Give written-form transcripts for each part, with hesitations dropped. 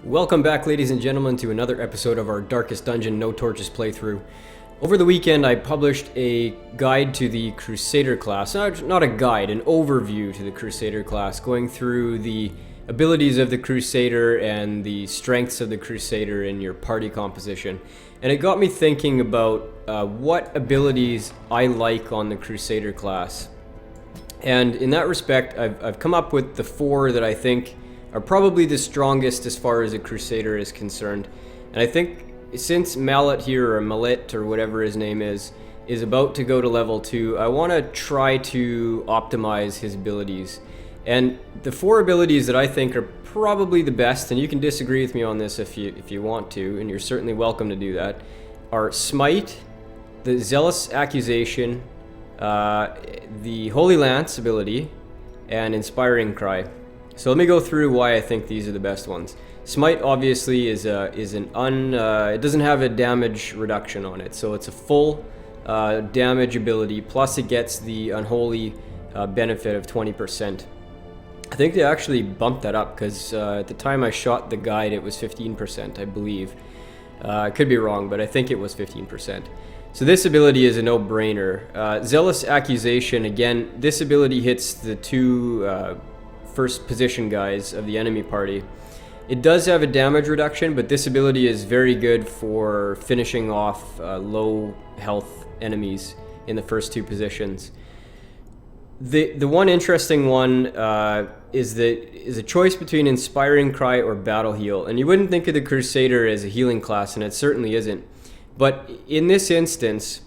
Welcome back, ladies and gentlemen, to another episode of our Darkest Dungeon No Torches playthrough. Over the weekend, I published a guide to the Crusader class. Not a guide, an overview to the Crusader class, going through the abilities of the Crusader and the strengths of the Crusader in your party composition. And it got me thinking about what abilities I like on the Crusader class. And in that respect, I've come up with the four that I think are probably the strongest as far as a Crusader is concerned. And I think since Mallet here, or Mallet, or whatever his name is about to go to level 2, I want to try to optimize his abilities. And the four abilities that I think are probably the best, and you can disagree with me on this if you want to, and you're certainly welcome to do that, are Smite, the Zealous Accusation, the Holy Lance ability, and Inspiring Cry. So let me go through why I think these are the best ones. Smite obviously it doesn't have a damage reduction on it, so it's a full damage ability, plus it gets the unholy benefit of 20%. I think they actually bumped that up because at the time I shot the guide it was 15%, I believe. I could be wrong, but I think it was 15%. So this ability is a no-brainer. Zealous Accusation, again, this ability hits the two first position guys of the enemy party. It does have a damage reduction, but this ability is very good for finishing off low health enemies in the first two positions. The one interesting one is a choice between Inspiring Cry or Battle Heal, and you wouldn't think of the Crusader as a healing class, and it certainly isn't. But in this instance,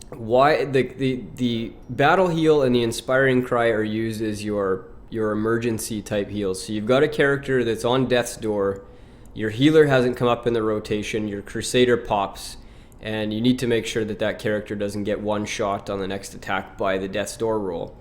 why the Battle Heal and the Inspiring Cry are used as your emergency type heals. So you've got a character that's on death's door, your healer hasn't come up in the rotation, your Crusader pops, and you need to make sure that that character doesn't get one shot on the next attack by the death's door roll.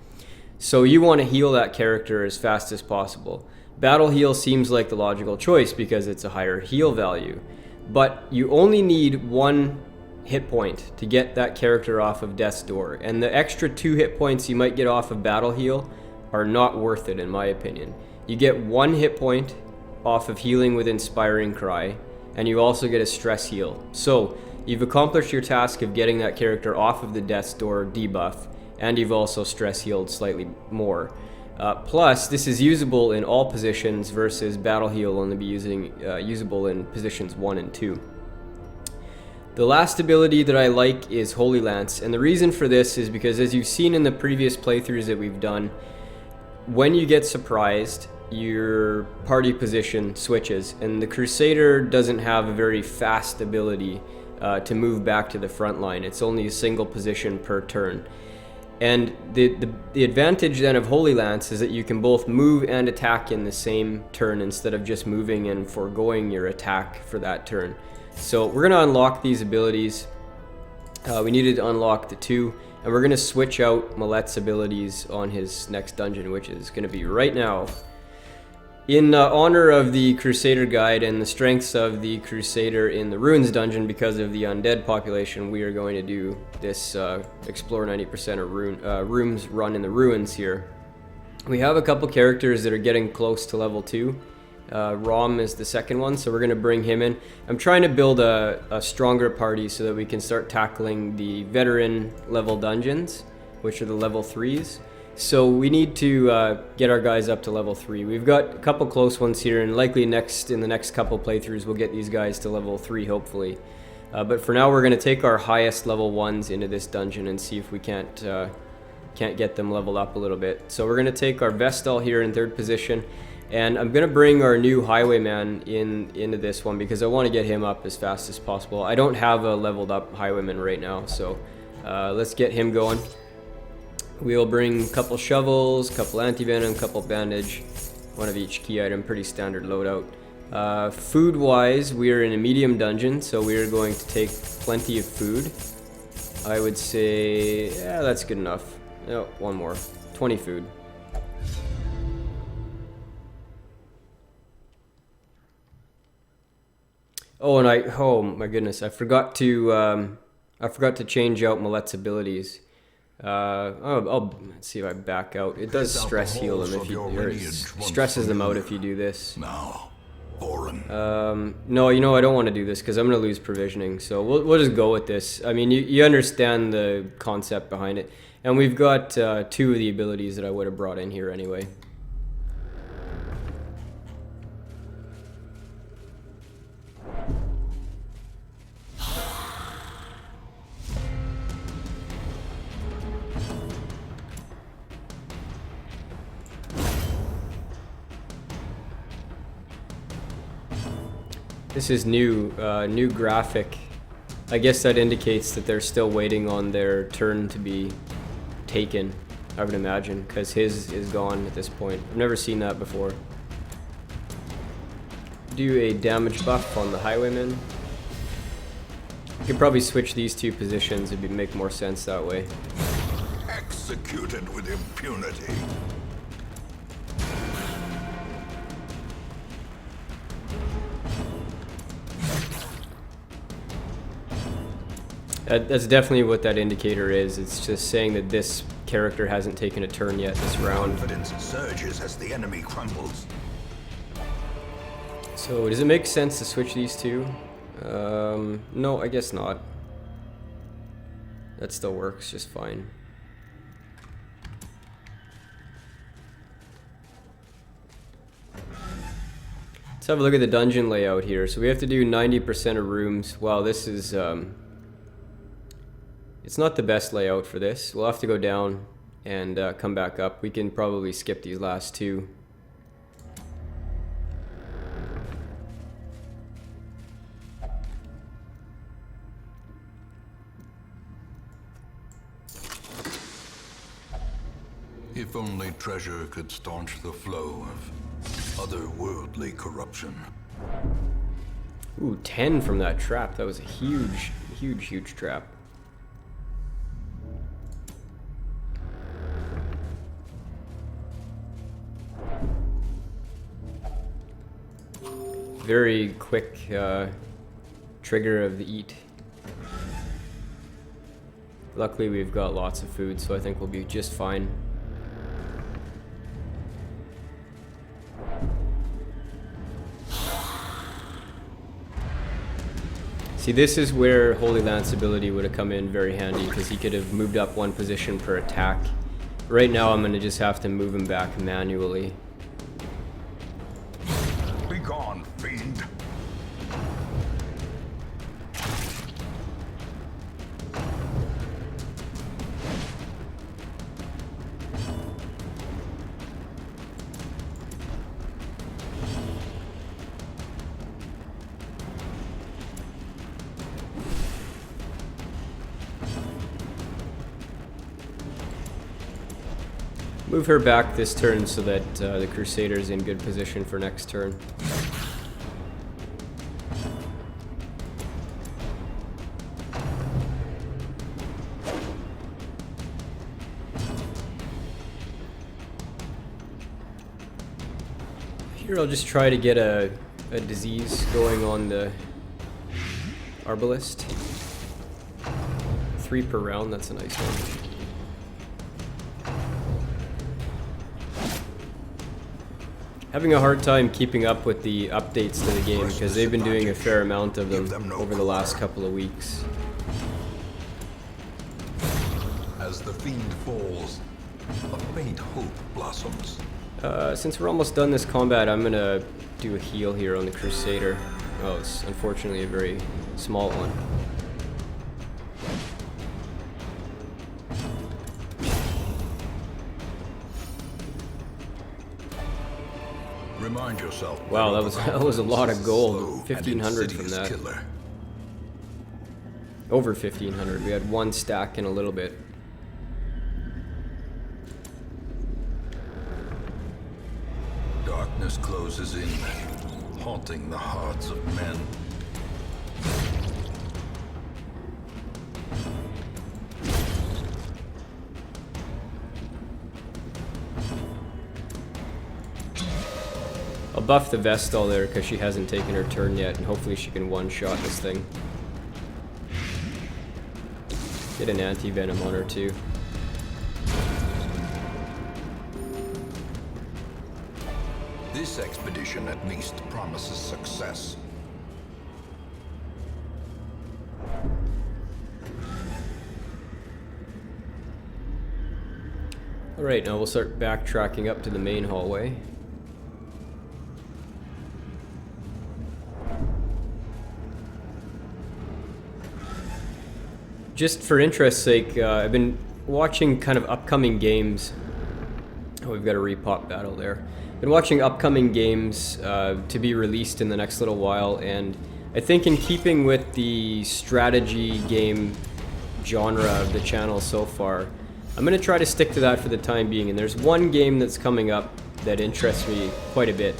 So you want to heal that character as fast as possible. Battle Heal seems like the logical choice because it's a higher heal value, but you only need one hit point to get that character off of death's door, and the extra 2 hit points you might get off of Battle Heal are not worth it in my opinion. You get 1 hit point off of healing with Inspiring Cry, and you also get a stress heal. So you've accomplished your task of getting that character off of the death's door debuff, and you've also stress healed slightly more. Plus, this is usable in all positions versus Battle Heal only be usable in positions 1 and 2. The last ability that I like is Holy Lance, and the reason for this is because, as you've seen in the previous playthroughs that we've done, when you get surprised, your party position switches, and the Crusader doesn't have a very fast ability to move back to the front line. It's only a single position per turn. And the advantage then of Holy Lance is that you can both move and attack in the same turn instead of just moving and foregoing your attack for that turn. So we're going to unlock these abilities. We needed to unlock the 2. And we're going to switch out Mallet's abilities on his next dungeon, which is going to be right now. In honor of the Crusader guide and the strengths of the Crusader in the Ruins dungeon because of the undead population, we are going to do this Explore 90% of rooms run in the Ruins here. We have a couple characters that are getting close to level 2. Rom is the second one, so we're going to bring him in. I'm trying to build a stronger party so that we can start tackling the veteran level dungeons, which are the level 3s. So we need to get our guys up to level 3. We've got a couple close ones here, and likely in the next couple playthroughs we'll get these guys to level 3 hopefully. But for now we're going to take our highest level 1s into this dungeon and see if we can't get them leveled up a little bit. So we're going to take our Vestal here in 3rd position. And I'm going to bring our new Highwayman into this one because I want to get him up as fast as possible. I don't have a leveled up Highwayman right now, so let's get him going. We'll bring a couple shovels, couple anti-venom, couple bandage, one of each key item, pretty standard loadout. Food-wise, we are in a medium dungeon, so we are going to take plenty of food. I would say, yeah, that's good enough. No, one more, 20 food. Oh, and oh my goodness, I forgot to change out Mallet's abilities. Let's see if I back out. It does stress heal them if you, or it stresses them out if you do this. Now, Foreign, No, you know, I don't want to do this because I'm going to lose provisioning. So we'll just go with this. I mean, you understand the concept behind it. And we've got 2 of the abilities that I would have brought in here anyway. This is new graphic. I guess that indicates that they're still waiting on their turn to be taken, I would imagine, because his is gone at this point. I've never seen that before. Do a damage buff on the highwayman. You could probably switch these 2 positions, it'd make more sense that way. Executed with impunity. That's definitely what that indicator is. It's just saying that this character hasn't taken a turn yet this round. Confidence surges as the enemy crumbles. So does it make sense to switch these 2? No, I guess not. That still works just fine. Let's have a look at the dungeon layout here. So we have to do 90% of rooms. Wow, this is it's not the best layout for this. We'll have to go down and come back up. We can probably skip these last 2. If only treasure could staunch the flow of otherworldly corruption. Ooh, 10 from that trap. That was a huge trap. Very quick trigger of the eat. Luckily we've got lots of food, so I think we'll be just fine. See, this is where Holy Lance ability would have come in very handy, because he could have moved up 1 position per attack. Right now I'm going to just have to move him back manually. Be gone, fiend. Move her back this turn so that the Crusader's in good position for next turn. Here I'll just try to get a disease going on the Arbalist. 3 per round, that's a nice one. Having a hard time keeping up with the updates to the game because they've been doing a fair amount of them over the last couple of weeks. As the fiend falls, a faint hope blossoms. Since we're almost done this combat, I'm gonna do a heal here on the Crusader. Oh, it's unfortunately a very small one. Remind yourself. Wow, that was a lot of gold. 1,500 from that. Killer. Over 1,500. We had 1 stack in a little bit. Darkness closes in, haunting the hearts of men. I'll buff the Vestal there because she hasn't taken her turn yet, and hopefully she can one-shot this thing. Get an anti-venom on her too. This This expedition at least promises success. Alright, now we'll start backtracking up to the main hallway. Just for interest's sake, I've been watching kind of upcoming games. Oh, we've got a repop battle there. Been watching upcoming games to be released in the next little while, and I think in keeping with the strategy game genre of the channel so far, I'm going to try to stick to that for the time being. And there's one game that's coming up that interests me quite a bit,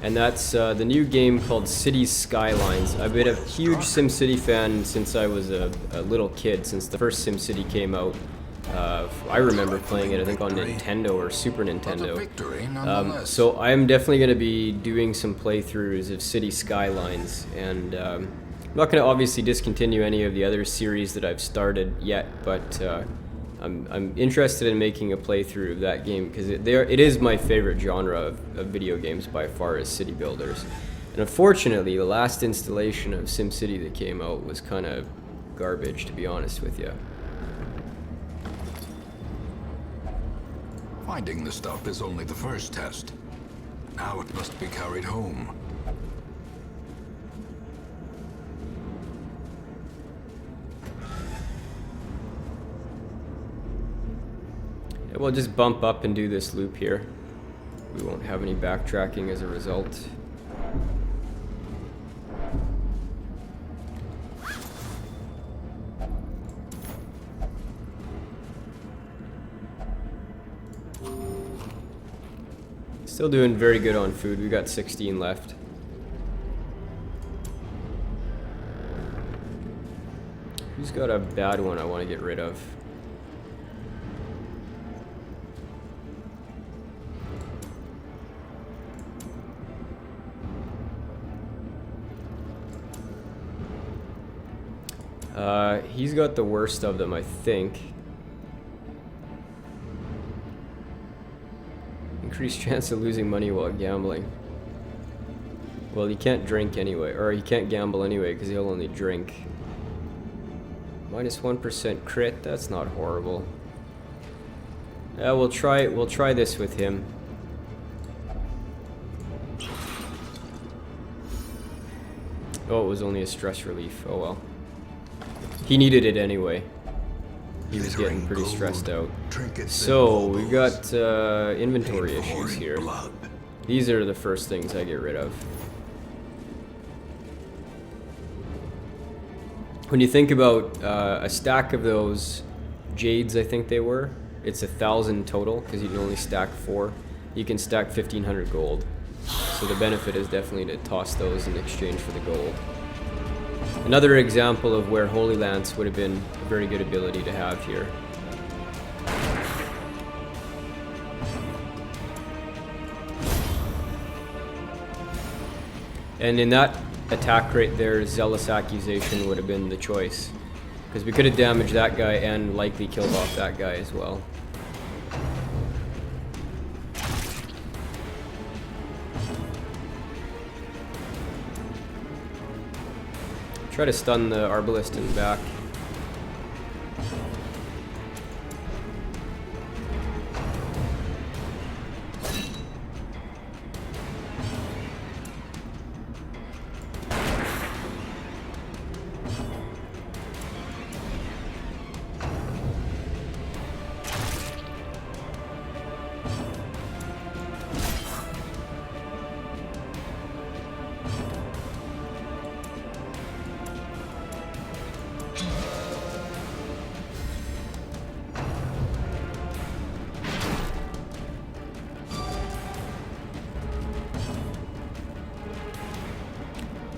and that's the new game called Cities Skylines. I've been a huge SimCity fan since I was a little kid, since the first SimCity came out. I remember playing it, I think, on Nintendo or Super Nintendo. So I'm definitely going to be doing some playthroughs of Cities Skylines, and I'm not going to obviously discontinue any of the other series that I've started yet, but I'm interested in making a playthrough of that game because it is my favorite genre of video games by far, as city builders. And unfortunately, the last installation of SimCity that came out was kind of garbage, to be honest with you. Finding the stuff is only the first test. Now it must be carried home. Yeah, we'll just bump up and do this loop here. We won't have any backtracking as a result. Still doing very good on food. We got 16 left. Who's got a bad one I want to get rid of? He's got the worst of them, I think. Increased chance of losing money while gambling. Well, he can't drink anyway, or he can't gamble anyway because he'll only drink. Minus 1% crit, that's not horrible. Yeah, we'll try this with him. Oh, it was only a stress relief. Oh well. He needed it anyway. He was getting pretty stressed out. So, we've got inventory issues here. These are the first things I get rid of. When you think about a stack of those jades, I think they were, it's 1,000 total, because you can only stack 4. You can stack 1,500 gold. So the benefit is definitely to toss those in exchange for the gold. Another example of where Holy Lance would have been a very good ability to have here. And in that attack right there, Zealous Accusation would have been the choice. Because we could have damaged that guy and likely killed off that guy as well. Try to stun the Arbalist in the back.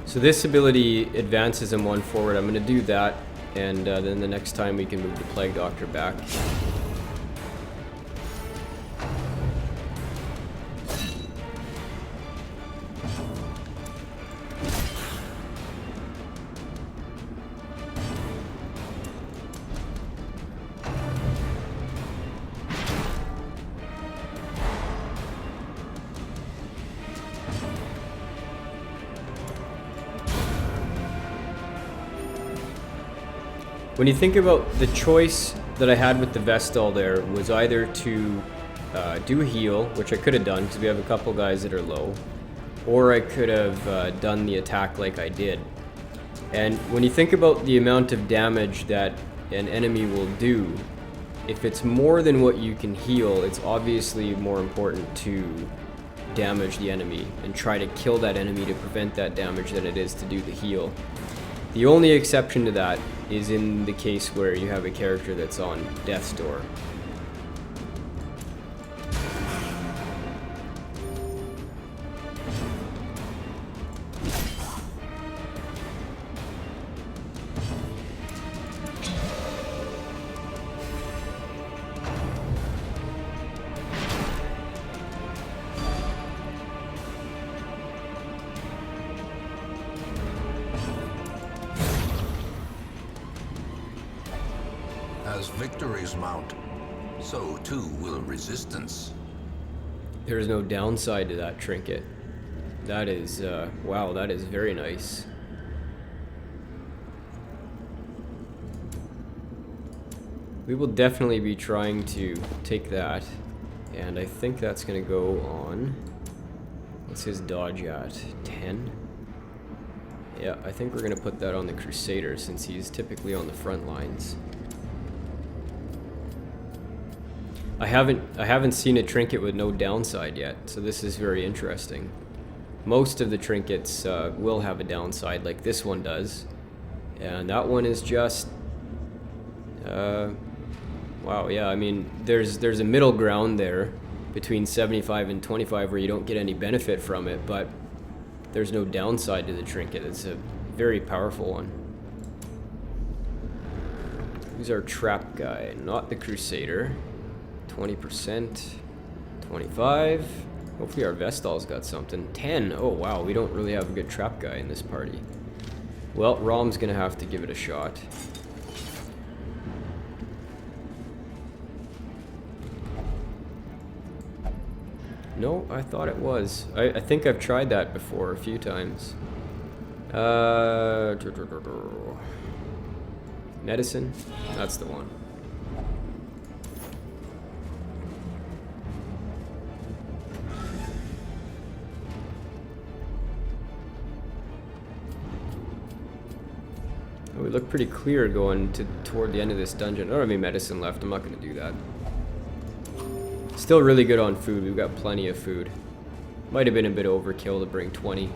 So this ability advances him 1 forward. I'm going to do that, and then the next time we can move the Plague Doctor back. When you think about the choice that I had with the Vestal there was either to do a heal, which I could have done because we have a couple guys that are low, or I could have done the attack like I did. And when you think about the amount of damage that an enemy will do, if it's more than what you can heal, it's obviously more important to damage the enemy and try to kill that enemy to prevent that damage than it is to do the heal. The only exception to that is in the case where you have a character that's on death's door. As victories mount, so too will resistance. There is no downside to that trinket. That is, wow, that is very nice. We will definitely be trying to take that, and I think that's going to go on. What's his dodge at? 10? Yeah, I think we're going to put that on the Crusader since he's typically on the front lines. I haven't seen a trinket with no downside yet, so this is very interesting. Most of the trinkets will have a downside, like this one does, and that one is just wow, yeah, I mean, there's a middle ground there between 75 and 25 where you don't get any benefit from it, but there's no downside to the trinket. It's a very powerful one. Who's our trap guy? Not the Crusader. 20%, 25. Hopefully our Vestal's got something. 10. Oh wow, we don't really have a good trap guy in this party. Well, Rom's gonna have to give it a shot. No, I thought it was. I think I've tried that before a few times. Medicine? That's the one. We look pretty clear going toward the end of this dungeon. I don't have any medicine left. I'm not going to do that. Still really good on food. We've got plenty of food. Might have been a bit overkill to bring 20.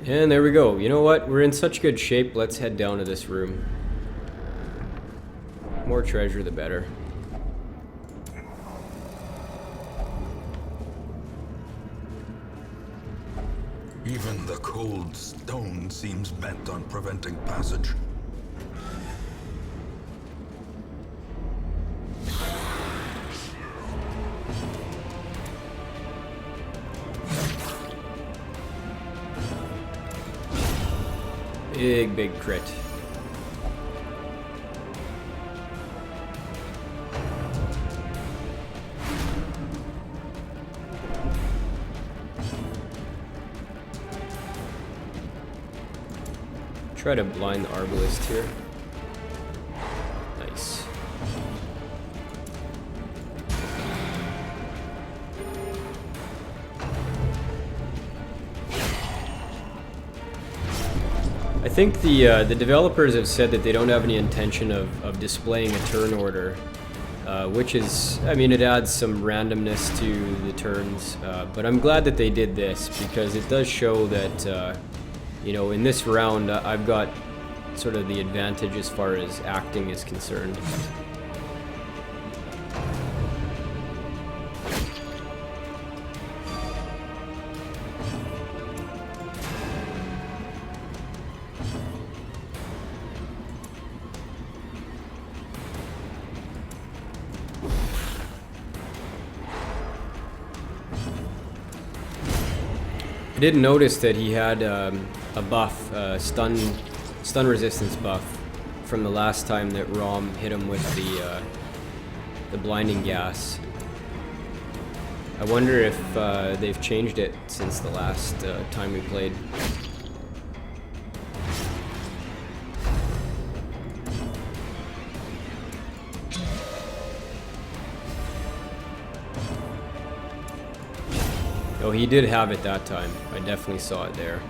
And there we go. You know what? We're in such good shape. Let's head down to this room. More treasure, the better. Even the cold stone seems bent on preventing passage. Big crit. Try to blind the Arbalist here. Nice. I think the developers have said that they don't have any intention of displaying a turn order, which is, I mean, it adds some randomness to the turns, but I'm glad that they did this because it does show that, you know, in this round I've got sort of the advantage as far as acting is concerned. I didn't notice that he had a buff, stun resistance buff from the last time that Rom hit him with the blinding gas. I wonder if they've changed it since the last time we played. Oh, he did have it that time. I definitely saw it there.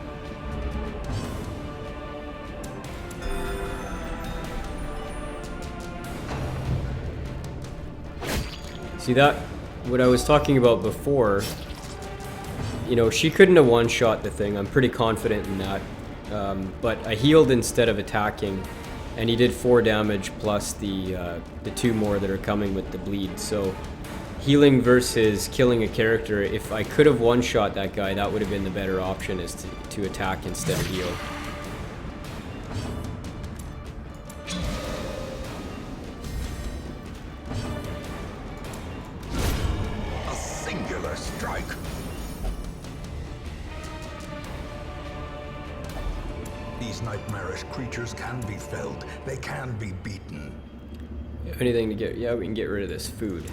See that? What I was talking about before, you know, she couldn't have one-shot the thing. I'm pretty confident in that. But I healed instead of attacking, and he did 4 damage plus the 2 more that are coming with the bleed. So healing versus killing a character, if I could have one-shot that guy, that would have been the better option, is to attack instead of heal. A singular strike. These nightmarish creatures can be felled. They can be beaten. Anything to get... Yeah, we can get rid of this food.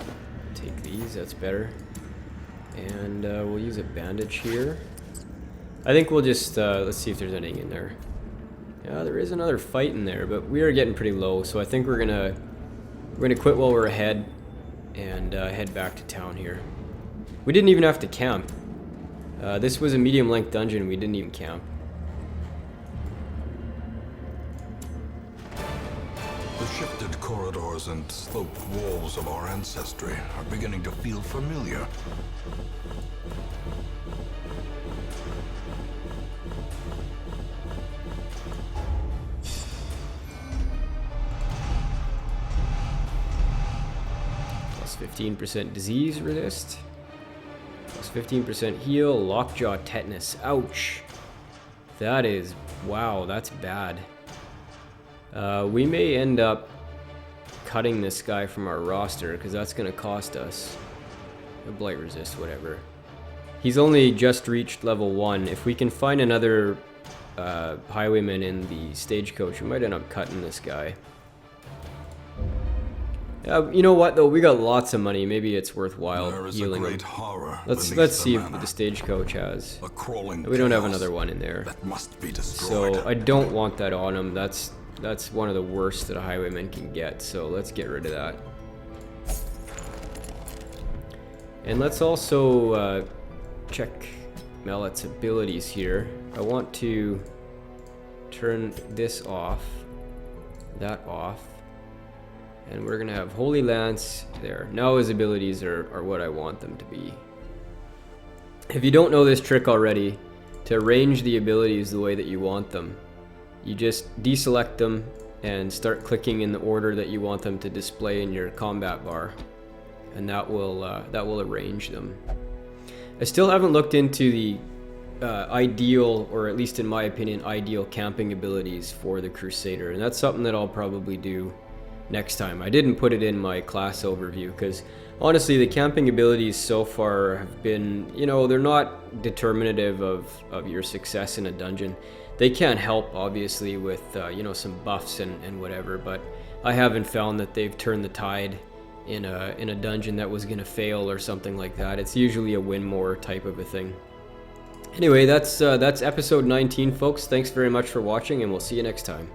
Take these, that's better. And we'll use a bandage here. I think we'll just, let's see if there's anything in there. Yeah, there is another fight in there, but we are getting pretty low, so I think we're gonna quit while we're ahead and head back to town here. We didn't even have to camp. This was a medium-length dungeon, we didn't even camp. The shifted corridors and sloped walls of our ancestry are beginning to feel familiar. Plus 15% disease resist. Plus 15% heal. Lockjaw tetanus. Ouch. That is... wow, that's bad. We may end up cutting this guy from our roster, because that's going to cost us a blight resist, whatever. He's only just reached level 1. If we can find another highwayman in the stagecoach, we might end up cutting this guy. You know what though? We got lots of money. Maybe it's worthwhile healing him. Let's see if the stagecoach has. We don't have another one in there. That must be destroyed. So I don't want that on him. That's one of the worst that a highwayman can get. So let's get rid of that. And let's also check Mallet's abilities here. I want to turn this off, that off. And we're gonna have Holy Lance there. Now his abilities are what I want them to be. If you don't know this trick already, to arrange the abilities the way that you want them, you just deselect them and start clicking in the order that you want them to display in your combat bar. And that will arrange them. I still haven't looked into the ideal, or at least in my opinion, ideal camping abilities for the Crusader. And that's something that I'll probably do next time. I didn't put it in my class overview because honestly the camping abilities so far have been, you know, they're not determinative of your success in a dungeon. They can help obviously with you know, some buffs and whatever, but I haven't found that they've turned the tide in a dungeon that was gonna fail or something like that. It's usually a win more type of a thing. Anyway, that's episode 19, folks. Thanks very much for watching, and we'll see you next time.